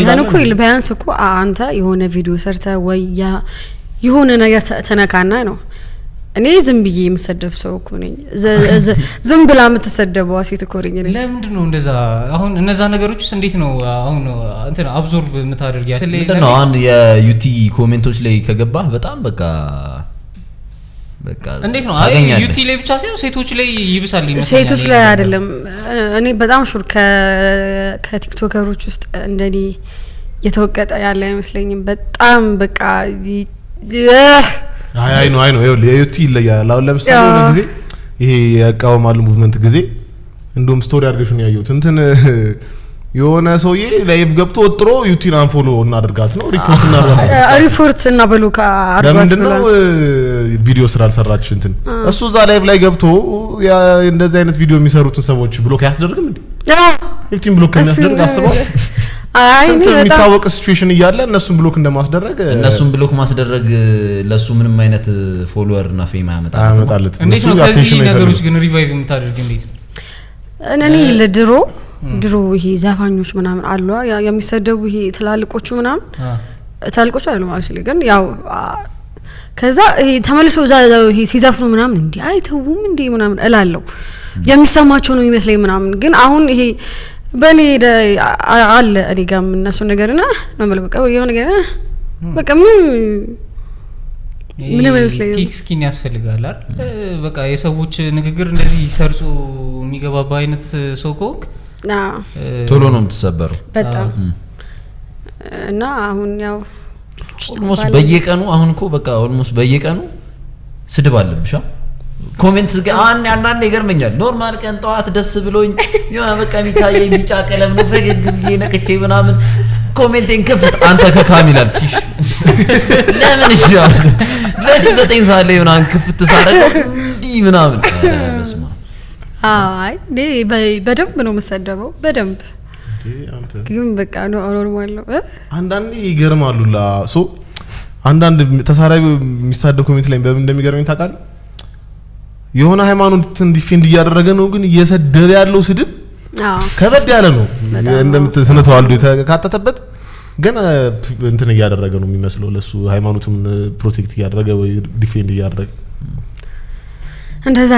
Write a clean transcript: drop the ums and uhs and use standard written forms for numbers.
ገና እኮ ቢያንስ እኮ አንተ የሆነ ቪዲዮ ሰርተ ወይ የሆነ ነገር ተነካና ነው እኔ ዝም ብዬ የምሰደብ ሰው እኮ ነኝ ዝም ብላ የምትሰደበው ሴት እኮ ነኝ እኔ ለምንድን ነው እንደዛ አሁን እነዛ ነገሮችስ እንዴት ነው አሁን እንትን አብዞርብ የምታደርጊያት ለምን አሁን የዩቲ ኮሜንቶች ላይ ከገባህ በጣም በቃ እንዴት ነው ዩቲ ላይ ብቻ ሳይሆን ሴቶች ላይ ይብሳል ይመስላል ሴቶች ላይ አይደለም እኔ በጣም ሹር ከቲክቶከሮች ውስጥ እንደኔ የተወቀጠ ያለ አይመስለኝም በጣም በቃ አይ ነው የዩቲ ይለያል አሁን ለምሳሌ የሆነ ጊዜ ይሄ ያቃወማሉ ሙቭመንት ጊዜ እንደውም ስቶሪ አድርገሽ ነው ያዩት እንትን የሆነ ሰውዬ ላይቭ ገብቶ ወጥሮ ዩቲን አንፎሎ እናደርጋት ነው ሪፖርት እና ብሎክ አርጓት ነው ቪዲዮ ስራ አልሰራች እንትን እሱ እዛ ላይቭ ላይ ገብቶ እንደዚህ አይነት ቪዲዮ የሚሰሩትን ሰዎች ብሎክ ያስደርግም እንዴ ዩቲን ብሎክ ከሚያስደርግ አስበው አይ ነው የሚታወቅ ሲቹዌሽን እያለ እነሱን ብሎክ እንደማስደረግ እነሱን ብሎክ ማስደረግ ለሱ ምንም አይነት ፎሎወር እና ፌም አያመጣለት እንዴት ነው ከዚህ ነገሮች ግን ሪቫይቭ የምታደርግ እንዴት ነው እኔ ድሮ ይሄ ዛፋኞች ምናምን አሉ የሚሰደቡ ይሄ ትላልቆቹ ምናምን ታልቆቹ አይደሉ ማለት ነው ግን ያው ከዛ ይሄ ተመልሶ ይሄ ሲዘፍኑ ምናምን እንዴ አይተውም እንዴ ምናምን እላለሁ የሚሰማቸው ነው የሚመስለኝ ምናምን ግን አሁን ይሄ በኔ አለ እኔ ጋር እነሱ ነገርና ነው በቃ የሆነ ነገር በቃ ምን ይመስለኝ ቲክ ስኪን ያስፈልጋል አይደል በቃ የሰዎች ንግግር እንደዚህ ሰርጾ የሚገባባ አይነት ሰው ኮክ ቶሎ ነው የምትሰበረው በጣም እና አሁን ያው ኦልሞስት በየቀኑ አሁን እኮ በቃ ኦልሞስት በየቀኑ ስድብ አለብሻ ኮሜንትስ ጋር አንዳንዴ ይገርመኛል ኖርማል ቀን ጠዋት ደስ ብሎኝ ያው በቃ የሚታየኝ ቢጫ ቀለም ነው ፈገግ ብዬ ነቅቼ ምናምን ኮሜንቴን ከፍት አንተ ከካሚላል ቲሽ ለምን ይሻል ለዚህ 9 ሰዓት ላይ ምናምን ከፍት ሳረገው እንዲ ምናምን በስማ አይ በደንብ ነው የምሰደበው በደንብ ግን በቃ ነው ኖርማል ነው አንዳንዴ ይገርማሉላ ሶ አንዳንድ ተሳራቢ የሚሳደብ ኮሜንት ላይ በምን እንደሚገርመኝ ታውቃለህ የሆነ ሃይማኖትን ዲፌንድ እያደረገ ነው ግን እየሰደበ ያለው ስድብ ከበድ ያለ ነው እንደምትስነ ተዋልዶ የተካተተበት ግን እንትን እያደረገ ነው የሚመስለው ለሱ ሃይማኖቱን ፕሮቴክት እያደረገ ወይ ዲፌንድ እያደረገ እንደዛ